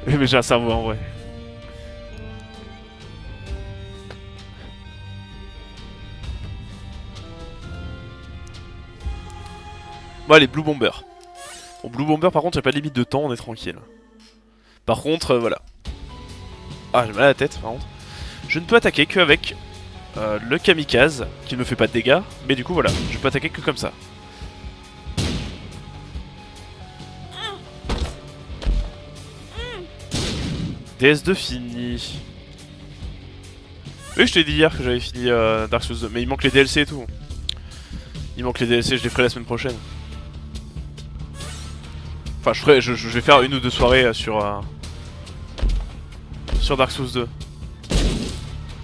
Mais j'ai un cerveau en vrai. Bon allez, Blue Bomber. Bon, Blue Bomber par contre, y'a pas de limite de temps, on est tranquille. Par contre, voilà. Ah, j'ai mal à la tête par contre. Je ne peux attaquer qu'avec le Kamikaze, qui ne me fait pas de dégâts. Mais du coup voilà, je peux attaquer que comme ça. DS2 fini. Oui, je t'ai dit hier que j'avais fini Dark Souls 2, mais il manque les DLC et tout. Il manque les DLC, je les ferai la semaine prochaine. Enfin, je vais faire une ou deux soirées sur Dark Souls 2.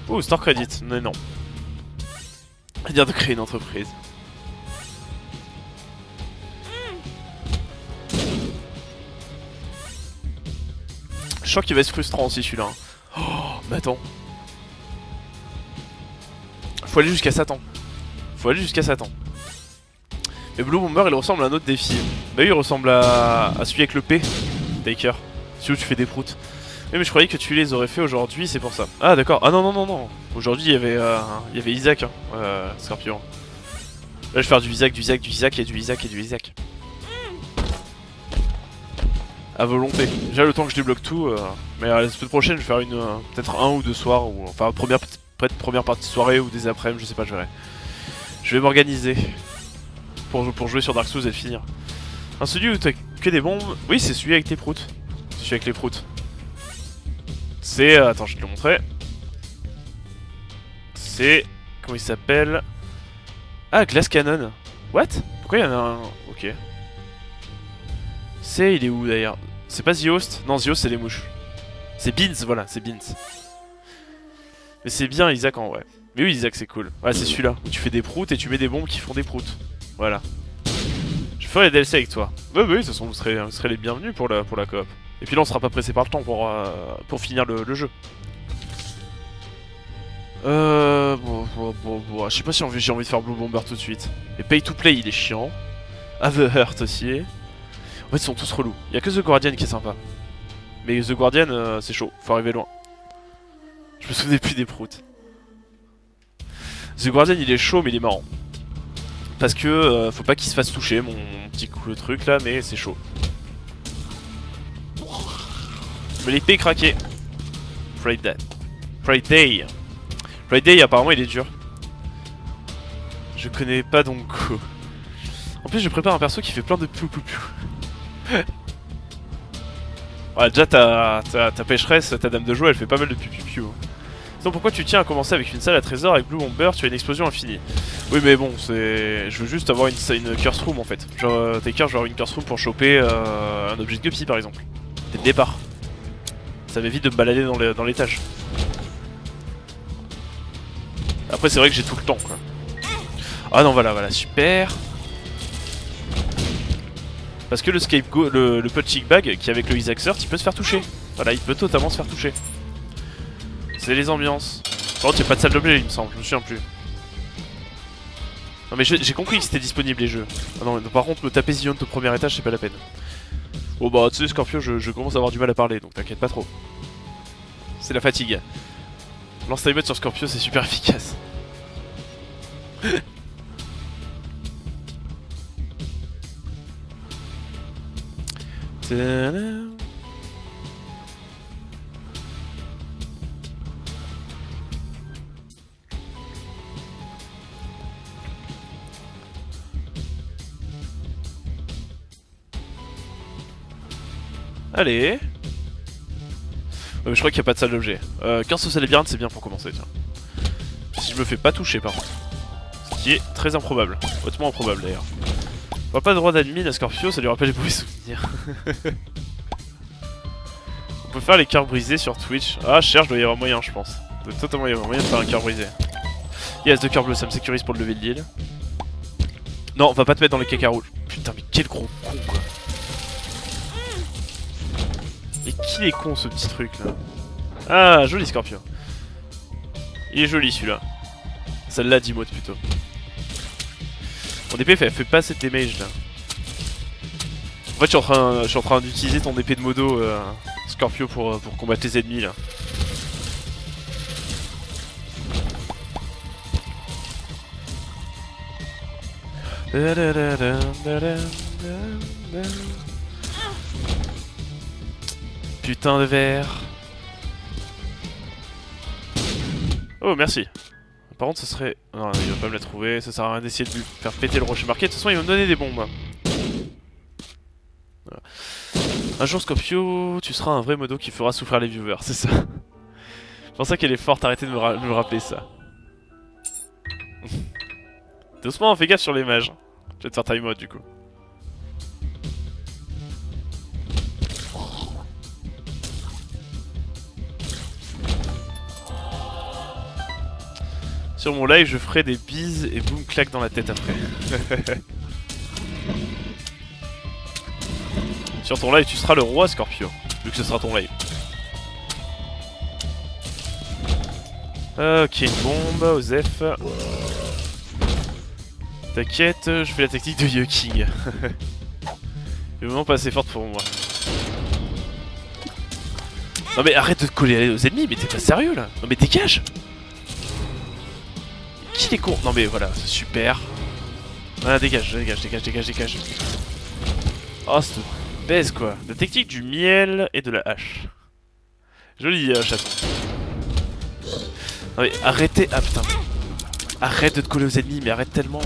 Oh, Store Credit, mais non. Dire de créer une entreprise. Je sens qu'il va être frustrant aussi celui-là. Oh, mais attends. Faut aller jusqu'à Satan. Faut aller jusqu'à Satan. Mais Blue Bomber il ressemble à un autre défi. Bah oui, il ressemble à celui avec le P, Taker. Celui où tu fais des proutes. Oui, mais je croyais que tu les aurais fait aujourd'hui, c'est pour ça. Ah d'accord, ah non non non non. Aujourd'hui il y avait Isaac, hein, Scorpion. Là je vais faire du Isaac, du Isaac, du Isaac et du Isaac et du Isaac. À volonté. Déjà le temps que je débloque tout, mais la semaine prochaine je vais faire une peut-être un ou deux soirs, ou enfin première partie de soirée ou des après-midi, je sais pas, je verrai. Je vais m'organiser pour jouer sur Dark Souls et le finir. Un celui où t'as que des bombes. Oui, c'est celui avec tes proutes. C'est celui avec les proutes. C'est... attends, je vais te le montrer. C'est... Comment il s'appelle? Ah, Glass Cannon. What? Pourquoi il y en a un... Ok. C'est... Il est où d'ailleurs? C'est pas The Host? Non, The Host c'est les mouches. C'est Beans, voilà, c'est Beans. Mais c'est bien Isaac en vrai. Mais oui, Isaac c'est cool. Ouais, c'est celui-là, où tu fais des proutes et tu mets des bombes qui font des proutes. Voilà. Je ferai les DLC avec toi. Oui, de toute façon, vous serez les bienvenus pour la coop. Et puis là, on sera pas pressé par le temps pour finir le jeu. Bon, je sais pas si j'ai envie de faire Blue Bomber tout de suite. Et Pay to Play, il est chiant. Have a Heart aussi. En fait, ils sont tous relous. Il y a que The Guardian qui est sympa. Mais The Guardian, c'est chaud. Faut arriver loin. Je me souvenais plus des proutes. The Guardian, il est chaud, mais il est marrant. Parce que faut pas qu'il se fasse toucher, mon petit coup le truc là, mais c'est chaud. Mais l'épée est craquée. Friday. Friday, apparemment, il est dur. Je connais pas donc. En plus, je prépare un perso qui fait plein de piou. Ouais, déjà, ta pécheresse, ta dame de joie, elle fait pas mal de piou. Sinon, pourquoi tu tiens à commencer avec une salle à trésor avec Blue Bomber? Tu as une explosion infinie. Oui, mais bon, c'est. Je veux juste avoir une curse room en fait. Genre, Taker, je veux avoir une curse room pour choper un objet de Guppy par exemple. Dès le départ. Ça m'évite de me balader dans l'étage. Après, c'est vrai que j'ai tout le temps quoi. Ah non, voilà, super. Parce que le scapegoat, le punching bag qui est avec le Isaac Surt, il peut se faire toucher. Voilà, il peut totalement se faire toucher. C'est les ambiances. Par contre, il n'y a pas de salle d'objet, il me semble, je me souviens plus. Non, mais j'ai compris que c'était disponible les jeux. Ah non, par contre, me taper Zion au premier étage, c'est pas la peine. Oh bah, tu sais, Scorpio, je commence à avoir du mal à parler, donc t'inquiète pas trop. C'est la fatigue. Lance time sur Scorpio, c'est super efficace. Allez. Mais je crois qu'il n'y a pas de salle d'objet. 15 social labyrinthe, c'est bien pour commencer, tiens. Si je me fais pas toucher par contre. Ce qui est très improbable. Hautement improbable d'ailleurs. On voit pas de droit d'admin à Scorpio, ça lui rappelle les mauvais souvenirs. On peut faire les cœurs brisés sur Twitch. Ah, je cherche, doit y avoir moyen, je pense. Doit totalement y avoir moyen de faire un cœur brisé. Yes, 2 cœurs bleus, ça me sécurise pour le lever de l'île. Non, on va pas te mettre dans les caca rouges. Putain, mais quel gros con quoi. Et qui est con ce petit truc là? Ah, joli Scorpion. Il est joli celui-là. Celle-là, 10 mots plutôt. Mon épée fait pas assez de damage là. En fait, je suis en train d'utiliser ton épée de modo Scorpio pour combattre les ennemis là. Putain de verre. Oh merci. Par contre, ce serait... Non, il va pas me la trouver. Ça sert à rien d'essayer de lui faire péter le rocher marqué. De toute façon, il va me donner des bombes. Voilà. Un jour, Scorpio, tu seras un vrai modo qui fera souffrir les viewers, c'est ça. C'est pour ça qu'elle est forte, arrêtez de me rappeler ça. Doucement, fais gaffe sur les mages. Je vais te faire time mode du coup. Sur mon live, je ferai des bises et boum, claque dans la tête après. Sur ton live, tu seras le roi Scorpio, vu que ce sera ton live. Ok, une bombe, Osef. T'inquiète, je fais la technique de Yuking. C'est vraiment pas assez forte pour moi. Non mais arrête de te coller aux ennemis, mais t'es pas sérieux là. Non mais dégage. Qui est con? Non mais voilà, c'est super. Voilà, dégage. Oh, c'est baise quoi. La technique du miel et de la hache. Joli chaton. Non mais arrêtez. Ah putain. Arrête de te coller aux ennemis, mais arrête tellement.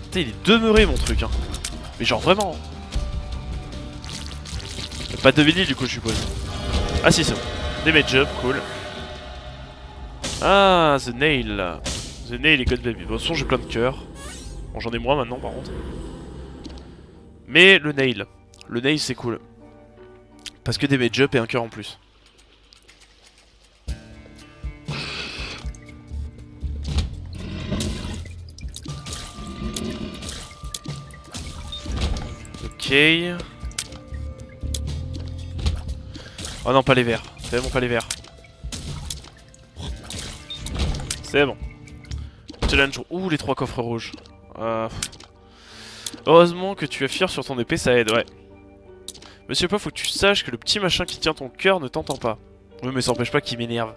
Putain, il est demeuré mon truc hein. Mais genre vraiment. Pas de Vili du coup je suppose. Ah si c'est bon. Des mage up, cool. Ah, The Nail. The Nail et God Baby. Bon, de toute façon, j'ai plein de cœurs. Bon, j'en ai moins maintenant, par contre. Mais le Nail. Le Nail, c'est cool. Parce que des mage up et un cœur en plus. Ok. Oh non, pas les verts. C'est vraiment pas les verts. C'est bon. Challenge. Ouh, les 3 coffres rouges. Heureusement que tu as fier sur ton épée, ça aide, ouais. Monsieur Pof, faut que tu saches que le petit machin qui tient ton cœur ne t'entend pas. Oui, mais ça n'empêche pas qu'il m'énerve.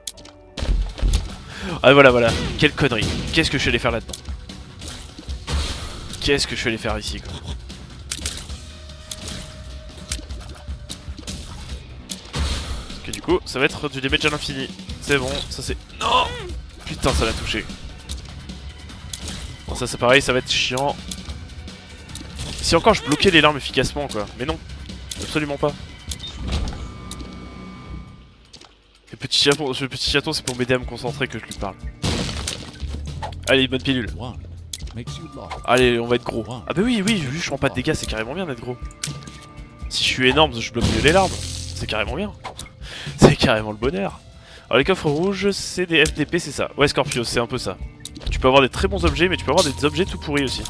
Ah, voilà. Quelle connerie. Qu'est-ce que je suis allé faire là-dedans? Qu'est-ce que je suis allé faire ici, quoi? Parce que du coup, ça va être du damage à l'infini. C'est bon, ça c'est... Non! Putain, ça l'a touché. Bon, ça c'est pareil, ça va être chiant. Si encore je bloquais les larmes efficacement, quoi. Mais non, absolument pas. Le petit chaton, c'est pour m'aider à me concentrer que je lui parle. Allez, bonne pilule. Allez, on va être gros. Ah bah oui, je prends pas de dégâts, c'est carrément bien d'être gros. Si je suis énorme, je bloque mieux les larmes. C'est carrément bien. C'est carrément le bonheur. Alors les coffres rouges, c'est des FDP, c'est ça. Ouais, Scorpio, c'est un peu ça. Tu peux avoir des très bons objets, mais tu peux avoir des objets tout pourris aussi.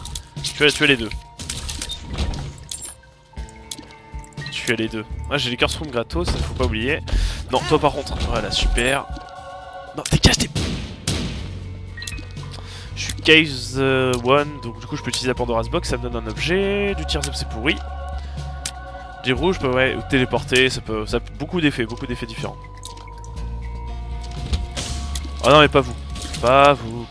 Tu as les deux. Tu as les deux. Ah, j'ai les curse rooms gratos, ça faut pas oublier. Non, toi par contre. Voilà, super. Non, dégage tes... Je suis case 1, donc du coup je peux utiliser la Pandora's Box, ça me donne un objet. Du Tears Up, c'est pourri. Des rouges, je peux ouais, téléporter, ça peut beaucoup d'effets différents. Oh non mais pas vous. Pas vous.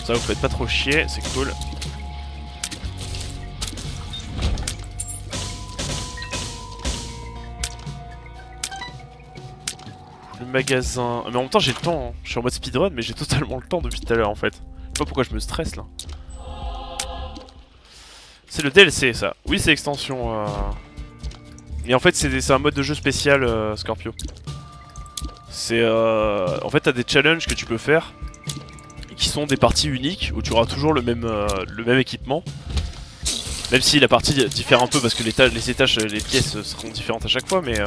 Ça vous faites pas trop chier, c'est cool. Le magasin... Mais en même temps j'ai le temps, hein. Je suis en mode speedrun mais j'ai totalement le temps depuis tout à l'heure en fait. Je sais pas pourquoi je me stresse là. C'est le DLC ça. Oui c'est l'extension... Et en fait c'est un mode de jeu spécial Scorpio. C'est en fait t'as des challenges que tu peux faire qui sont des parties uniques où tu auras toujours le même équipement. Même si la partie diffère un peu parce que les étages, les pièces seront différentes à chaque fois, mais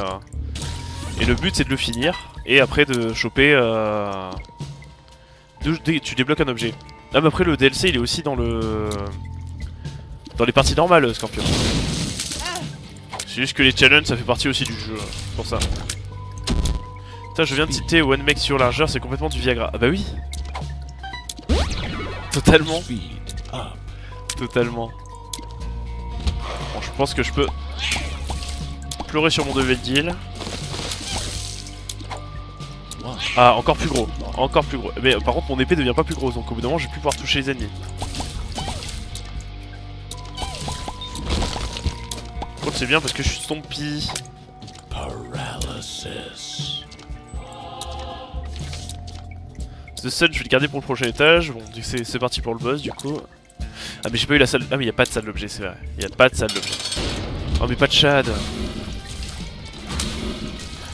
et le but c'est de le finir et après de choper tu débloques un objet. Ah mais après le DLC il est aussi dans les parties normales Scorpion. C'est juste que les challenges ça fait partie aussi du jeu, pour ça. Putain je viens de citer One Make sur largeur, c'est complètement du Viagra. Ah bah oui. Totalement. Totalement. Bon, je pense que je peux pleurer sur mon level deal. Ah, encore plus gros. Encore plus gros. Mais par contre, mon épée devient pas plus grosse, donc au bout d'un moment, je vais plus pouvoir toucher les ennemis. Par contre, c'est bien parce que je suis stompy. The Sun, je vais le garder pour le prochain étage. Bon, c'est parti pour le boss du coup. Ah, mais j'ai pas eu la salle. Ah, mais y a pas de salle d'objet, c'est vrai. Y a pas de salle d'objet. Oh, mais pas de Chad.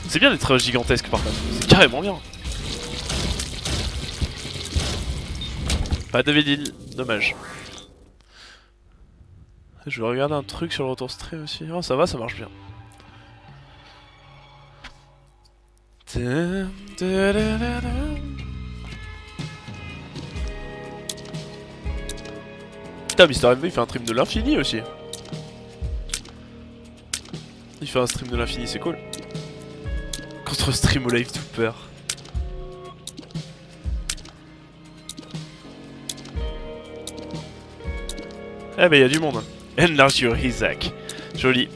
C'est bien d'être gigantesque par contre. C'est carrément bien. Pas de Védil, dommage. Je vais regarder un truc sur le retour stream aussi. Oh, ça va, ça marche bien. Putain, Mister MV il fait un stream de l'infini aussi. Il fait un stream de l'infini, c'est cool. Contre stream au live tout peur. Eh ben y'a du monde. Enlarge your Isaac. Joli.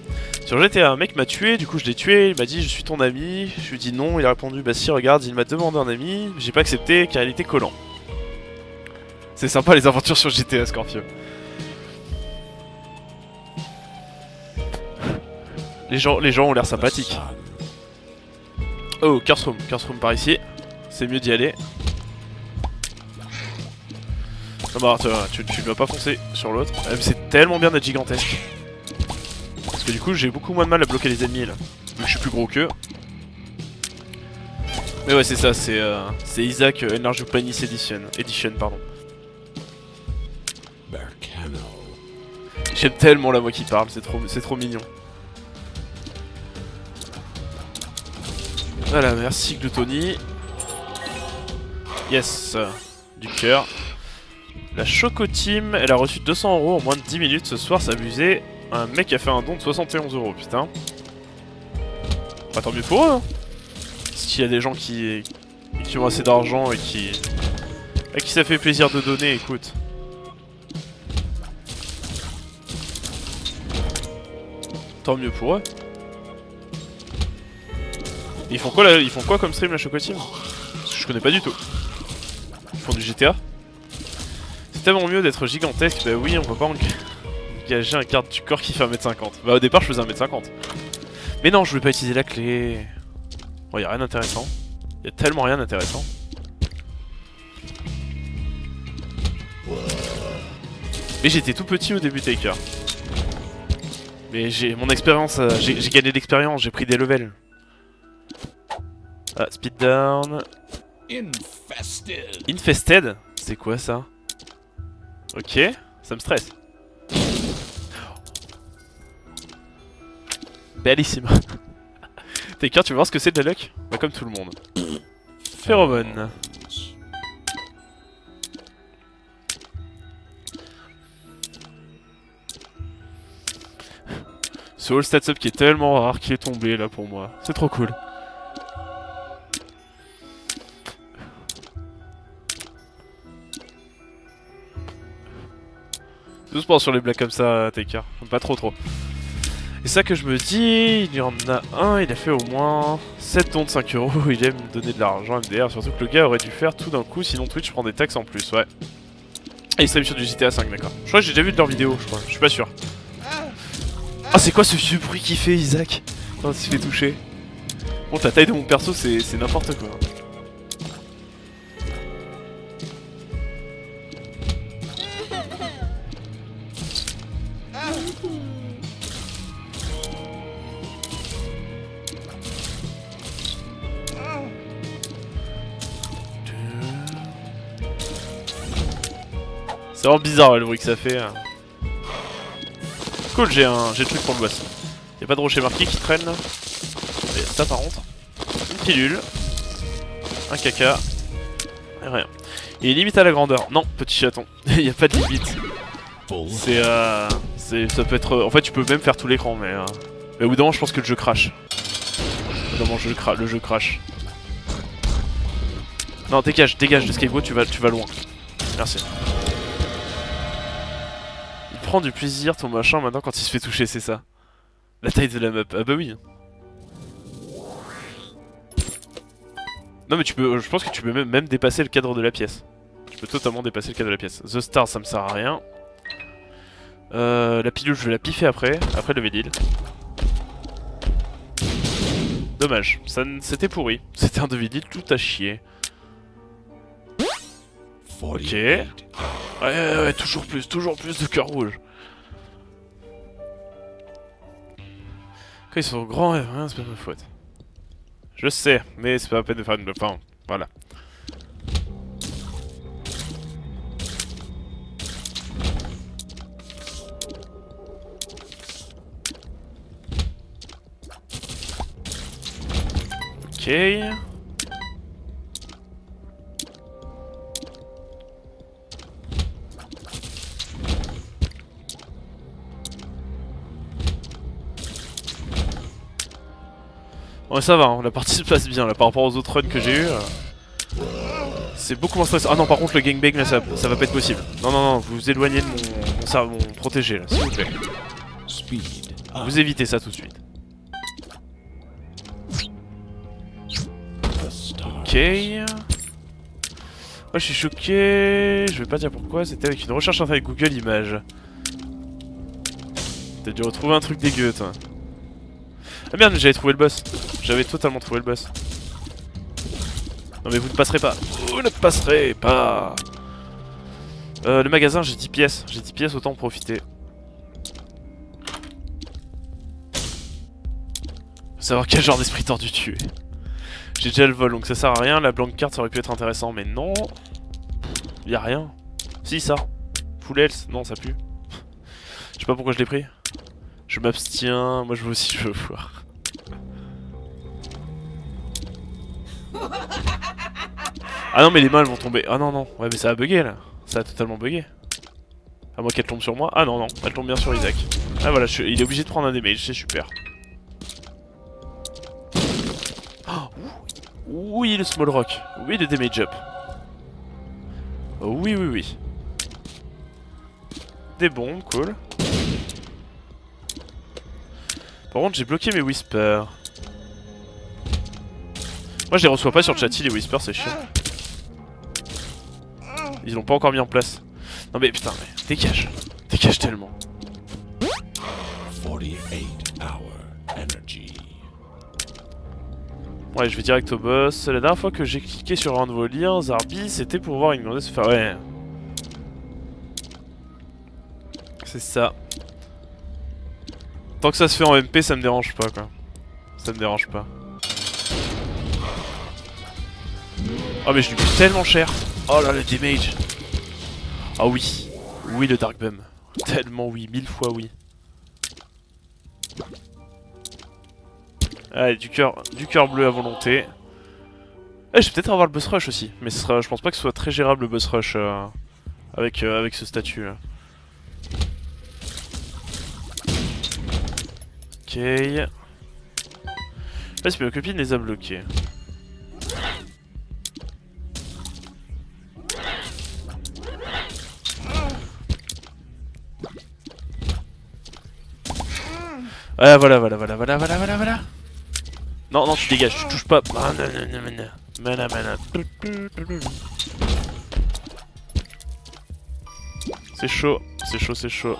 Sur GTA, un mec m'a tué, du coup je l'ai tué, il m'a dit je suis ton ami. Je lui ai dit non, il a répondu bah si regarde, il m'a demandé un ami. J'ai pas accepté car il était collant. C'est sympa les aventures sur GTA Scorpio. Les gens ont l'air sympathiques. Oh, Curse Room par ici. C'est mieux d'y aller. Non bah tu ne vas pas foncer sur l'autre. C'est tellement bien d'être gigantesque. Parce que du coup j'ai beaucoup moins de mal à bloquer les ennemis là. Vu que je suis plus gros qu'eux. Mais ouais c'est ça, c'est Isaac Enlarge Penis Edition pardon. J'aime tellement la voix qui parle, c'est trop mignon. Voilà, merci Gluttony. Yes, du cœur. La Choco Team, elle a reçu 200 € en moins de 10 minutes ce soir, c'est abusé. Un mec a fait un don de 71 €, putain. Bah, tant mieux pour eux, hein. S'il y a des gens qui ont assez d'argent et à qui ça fait plaisir de donner, écoute. Tant mieux pour eux. Et ils font quoi comme stream la Choco Team? Parce que je connais pas du tout. Ils font du GTA. C'est tellement mieux d'être gigantesque, bah oui on peut pas engager un garde du corps qui fait 1m50. Bah au départ je faisais 1m50. Mais non je voulais pas utiliser la clé. Bon y'a rien d'intéressant. Y'a tellement rien d'intéressant. Mais j'étais tout petit au début Taker. Mais j'ai mon expérience, j'ai gagné de l'expérience, j'ai pris des levels. Ah, speed down. Infested? C'est quoi ça? Ok, ça me stresse. Bellissime. Taker, tu veux voir ce que c'est de la luck? Bah comme tout le monde. Phéromone. Ce All Stats Up qui est tellement rare qui est tombé là pour moi. C'est trop cool. Doucement sur les blagues comme ça, Taker. Pas trop. Et ça que je me dis, il y en a un, il a fait au moins 7 dons de 5 €. Il aime donner de l'argent MDR. Surtout que le gars aurait dû faire tout d'un coup, sinon Twitch prend des taxes en plus, ouais. Et il stream sur du GTA 5, d'accord. Je crois que j'ai déjà vu de leurs vidéos, je crois. Je suis pas sûr. Ah, c'est quoi ce vieux bruit qu'il fait, Isaac? Quand il se fait toucher. Bon, la taille de mon perso, c'est n'importe quoi. C'est vraiment bizarre le bruit que ça fait. Cool, j'ai le truc pour le boss. Y'a pas de rocher marqué qui traîne là. Mais ça par contre. Une pilule. Un caca. Et rien. Il est limite à la grandeur. Non, petit chaton. Y'a pas de limite. Ça peut être. En fait, tu peux même faire tout l'écran, mais au bout d'un moment, je pense que le jeu crash. Au bout d'un moment, le jeu crash. Non, dégage de Skybo, tu vas loin. Merci. Il prend du plaisir ton machin maintenant quand il se fait toucher, c'est ça. La taille de la map. Ah bah oui. Non mais tu peux, je pense que tu peux même dépasser le cadre de la pièce. Tu peux totalement dépasser le cadre de la pièce. The Star ça me sert à rien. La pilule je vais la piffer après le Védil. Dommage, c'était pourri. C'était un Devidil tout à chier. Ok. Ouais, toujours plus de cœur rouge. Quand ils sont grands, rien, c'est pas ma faute. Je sais, mais c'est pas la peine de faire une... Enfin, voilà. Ok. Ouais ça va, hein, la partie se passe bien là par rapport aux autres runs que j'ai eu. C'est beaucoup moins stressant. Ah non par contre le gangbang là ça va pas être possible. Non non non, vous vous éloignez de mon protégé là, s'il vous plaît. Vous évitez ça tout de suite. Ok. Moi je suis choqué, je vais pas dire pourquoi, c'était avec une recherche avec Google Images. T'as dû retrouver un truc dégueu toi. Ah merde, j'avais trouvé le boss. J'avais totalement trouvé le boss. Non mais vous ne passerez pas. Vous ne passerez pas. Le magasin, j'ai 10 pièces. J'ai 10 pièces, autant en profiter. Faut savoir quel genre d'esprit tordu tu es. J'ai déjà le vol, donc ça sert à rien. La blank card, ça aurait pu être intéressant, mais non. Y'a rien. Si, ça. Full health. Non, ça pue. Je sais pas pourquoi je l'ai pris. Je m'abstiens. Moi, je veux aussi, je veux voir. Ah non, mais les mains, elles vont tomber. Ah non, non. Ouais, mais ça a bugué, là. Ça a totalement bugué. À moins qu'elle tombe sur moi. Ah non, non. Elle tombe bien sur Isaac. Ah voilà, il est obligé de prendre un damage. C'est super. Oui, le small rock. Oui, le damage up. Oui, oui, oui. Des bombes, cool. Par contre, j'ai bloqué mes whispers. Moi, je les reçois pas sur Chatty, les whispers, c'est chiant. Ils l'ont pas encore mis en place. Non mais putain, mais dégage. Dégage tellement. 48 hour energy. Ouais, je vais direct au boss. La dernière fois que j'ai cliqué sur un de vos liens, Zarbi, c'était pour voir une gonzesse se faire... Ouais. C'est ça. Tant que ça se fait en MP, ça me dérange pas, quoi. Ça me dérange pas. Oh mais je lui coûte tellement cher. Oh là, le damage. Ah oui. Oui, le Dark Bum. Tellement oui, 1000 fois oui. Allez, du cœur bleu à volonté. Eh, je vais peut-être avoir le boss rush aussi. Mais ce sera, je pense pas que ce soit très gérable le boss rush avec ce statut là. Ok. Là, c'est ma copine les a bloqués. Ah, voilà. Non, non, tu dégages, tu touches pas. C'est chaud, c'est chaud.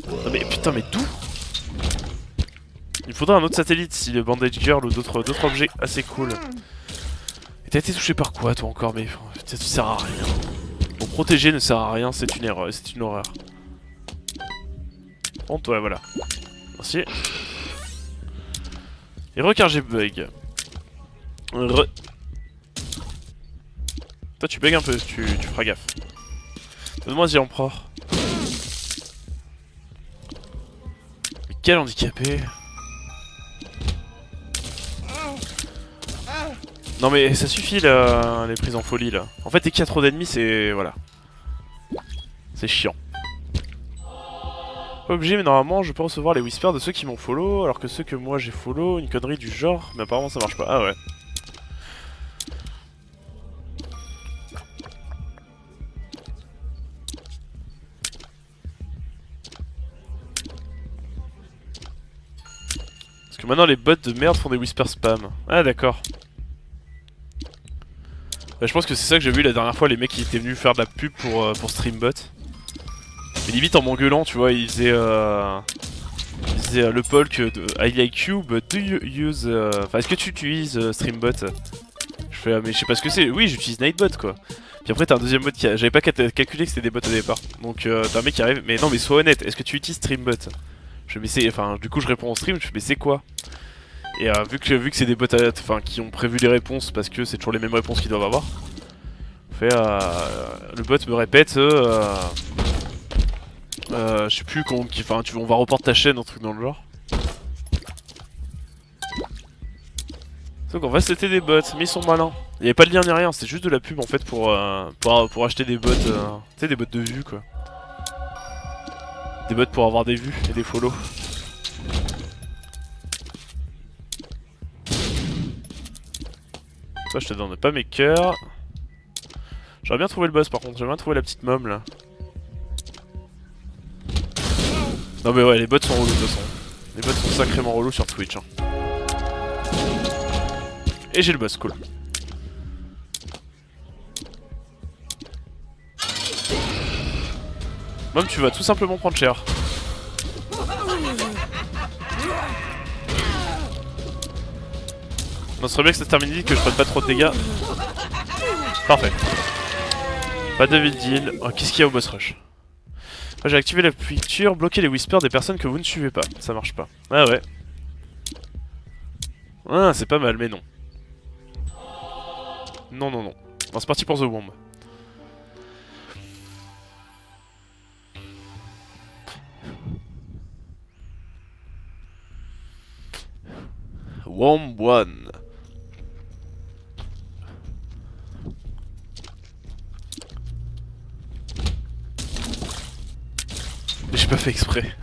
Non mais putain, mais d'où? Il faudrait un autre satellite si le Bandage Girl ou d'autres objets assez cool. Et t'as été touché par quoi toi encore? Mais ça ne sert à rien. Mon protégé ne sert à rien, c'est une erreur, c'est une horreur. Bon, toi, voilà. Merci. Et recar j'ai bug. Toi tu bug un peu, tu feras gaffe. Donne-moi The Emperor. Mais quel handicapé. Non mais ça suffit là, les prises en folie là. En fait dès qu'il y a trop d'ennemis c'est... voilà. C'est chiant. Pas obligé mais normalement je peux recevoir les whispers de ceux qui m'ont follow alors que ceux que moi j'ai follow, une connerie du genre, mais apparemment ça marche pas. Ah ouais. maintenant les bots de merde font des whisper spam. Ah d'accord. Bah, je pense que c'est ça que j'ai vu la dernière fois, les mecs qui étaient venus faire de la pub pour Streambot. Mais limite en m'engueulant, tu vois, ils disaient le Polk de I like you, but do you use... Enfin, est-ce que tu utilises Streambot? Je fais, mais je sais pas ce que c'est. Oui, j'utilise Nightbot, quoi. Puis après, t'as un deuxième bot qui a... J'avais pas calculé que c'était des bots au départ. Donc, t'as un mec qui arrive, mais non, mais sois honnête, est-ce que tu utilises Streambot? Je fais, mais c'est... Enfin, du coup, je réponds en stream, je fais, mais c'est quoi? Et vu que c'est des bots qui ont prévu les réponses, parce que c'est toujours les mêmes réponses qu'ils doivent avoir, le bot me répète... je sais plus comment... Enfin, on va reporter ta chaîne, un truc dans le genre. Donc en fait c'était des bots, mais ils sont malins. Il y avait pas de lien ni rien, c'était juste de la pub en fait pour acheter des bots, tu sais, des bots de vues quoi. Des bots pour avoir des vues et des follow. Toi je te donne pas mes cœurs. J'aurais bien trouvé le boss par contre, j'aurais bien trouvé la petite mom là. Non mais ouais, les bots sont relous de toute façon. Les bots sont sacrément relous sur Twitch hein. Et j'ai le boss, cool. Mom, tu vas tout simplement prendre cher. Non, ce serait bien que ça se termine vite, que je prenne pas trop de dégâts. Parfait. Pas de vide deal. Oh, qu'est-ce qu'il y a au boss rush? J'ai activé la picture, bloquer les whispers des personnes que vous ne suivez pas. Ça marche pas. Ah ouais. Ah, c'est pas mal, mais non. Non, non, non. Bon, c'est parti pour The Womb. Womb 1. J'ai pas fait exprès.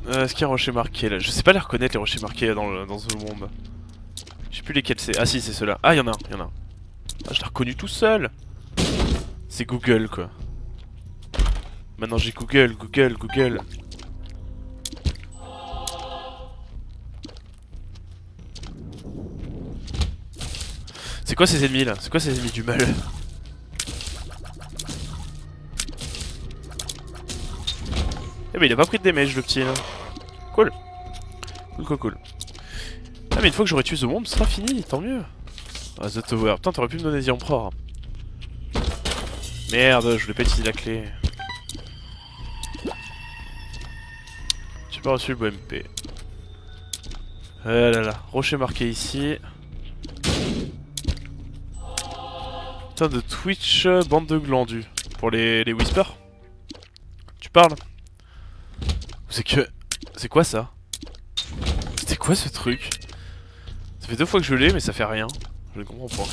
Est-ce qu'il y a un rocher marqué là? Je sais pas les reconnaître les rochers marqués dans The Womb. Je sais plus lesquels c'est. Ah si, c'est ceux-là. Ah, y'en a un, y'en a un. Ah, je l'ai reconnu tout seul. C'est Google, quoi. Maintenant j'ai Google. C'est quoi ces ennemis, là? C'est quoi ces ennemis du mal? Eh ben il a pas pris de damage, le petit, là. Cool. Cool. Ah mais une fois que j'aurai tué The Womb, ce sera fini, tant mieux. Ah, The Tower. Putain, t'aurais pu me donner The Emperor. Merde, je voulais pas utiliser la clé. J'ai pas reçu le beau MP. Ah là là, rocher marqué ici. Putain de Twitch, bande de glandus. Pour les whispers. Tu parles? C'est que... C'est quoi ça? C'était quoi ce truc? Ça fait 2 fois que je l'ai mais ça fait rien. Je ne comprends pas.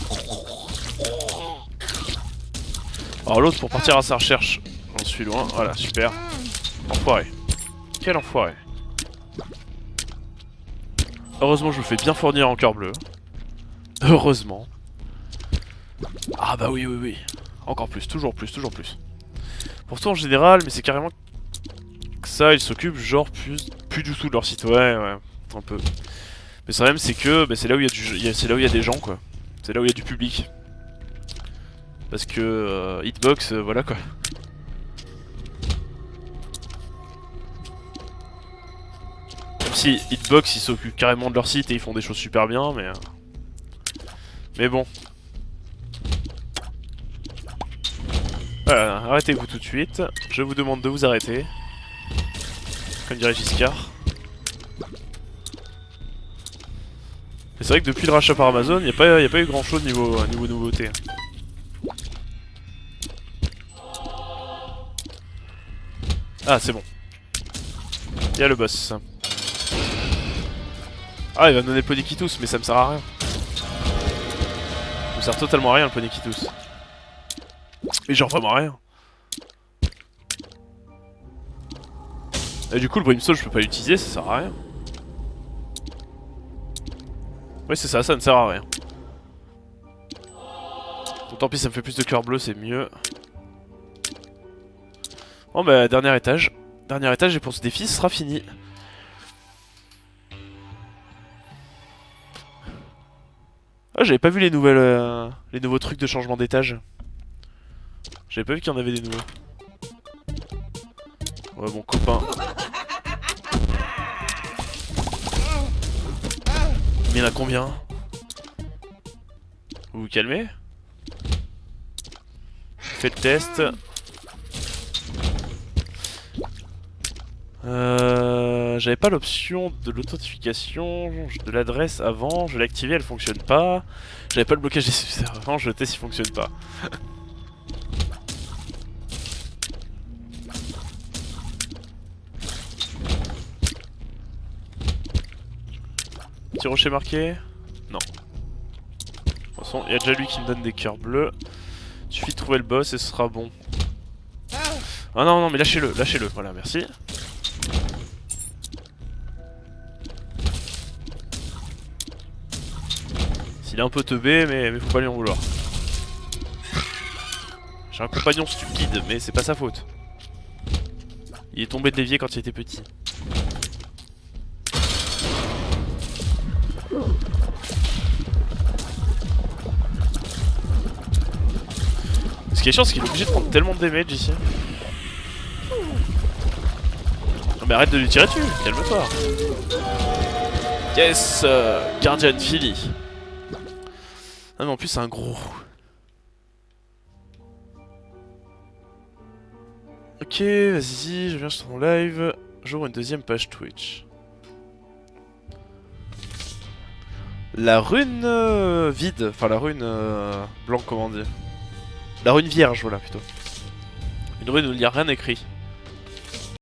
Alors l'autre pour partir à sa recherche. J'en suis loin, voilà, super. Enfoiré. Quel enfoiré. Heureusement je me fais bien fournir en cœur bleu. Heureusement. Ah bah oui. Encore plus, toujours plus. Pourtant en général, mais c'est carrément que ça, ils s'occupent genre plus du tout de leur site. Ouais, un peu. Mais le problème c'est que bah, c'est là où il y a des gens quoi. C'est là où il y a du public. Parce que Hitbox, voilà quoi. Même si Hitbox ils s'occupent carrément de leur site et ils font des choses super bien, mais bon. Voilà, arrêtez-vous tout de suite. Je vous demande de vous arrêter. Comme dirait Giscard. Et c'est vrai que depuis le rachat par Amazon, y a pas eu grand chose niveau nouveauté. Ah, c'est bon. Il y a le boss. Ah, il va me donner le Ponykitus, mais ça me sert à rien. Ça me sert totalement à rien le Ponykitus. Mais genre vraiment à rien. Et du coup, le Brimstone, je peux pas l'utiliser, ça sert à rien. Oui, c'est ça ne sert à rien. Donc tant pis, ça me fait plus de cœur bleu, c'est mieux. Bon bah, dernier étage. Dernier étage et pour ce défi ce sera fini. Ah, j'avais pas vu les nouveaux trucs de changement d'étage. J'avais pas vu qu'il y en avait des nouveaux. Ouais, mon copain. Mais il y en a combien? Vous vous calmez? Faites le test. J'avais pas l'option de l'authentification de l'adresse avant, je l'ai activée, elle fonctionne pas. J'avais pas le blocage des serveurs avant, je teste s'il fonctionne pas. Petit rocher marqué? Non. De toute façon, il y a déjà lui qui me donne des cœurs bleus. Il suffit de trouver le boss et ce sera bon. Ah non, non, mais lâchez-le, lâchez-le. Voilà, merci. S'il est un peu teubé, mais faut pas lui en vouloir. J'ai un compagnon stupide, mais c'est pas sa faute. Il est tombé de l'évier quand il était petit. Ce qui est chiant, c'est qu'il est obligé de prendre tellement de damage ici. Non mais arrête de lui tirer dessus, calme-toi. Yes, Guardian Philly. Ah mais en plus c'est un gros. Ok, vas-y, je viens sur ton live. J'ouvre une deuxième page Twitch. La rune vide, enfin la rune blanc comment dire. La rune vierge, voilà plutôt. Une rune où il n'y a rien écrit.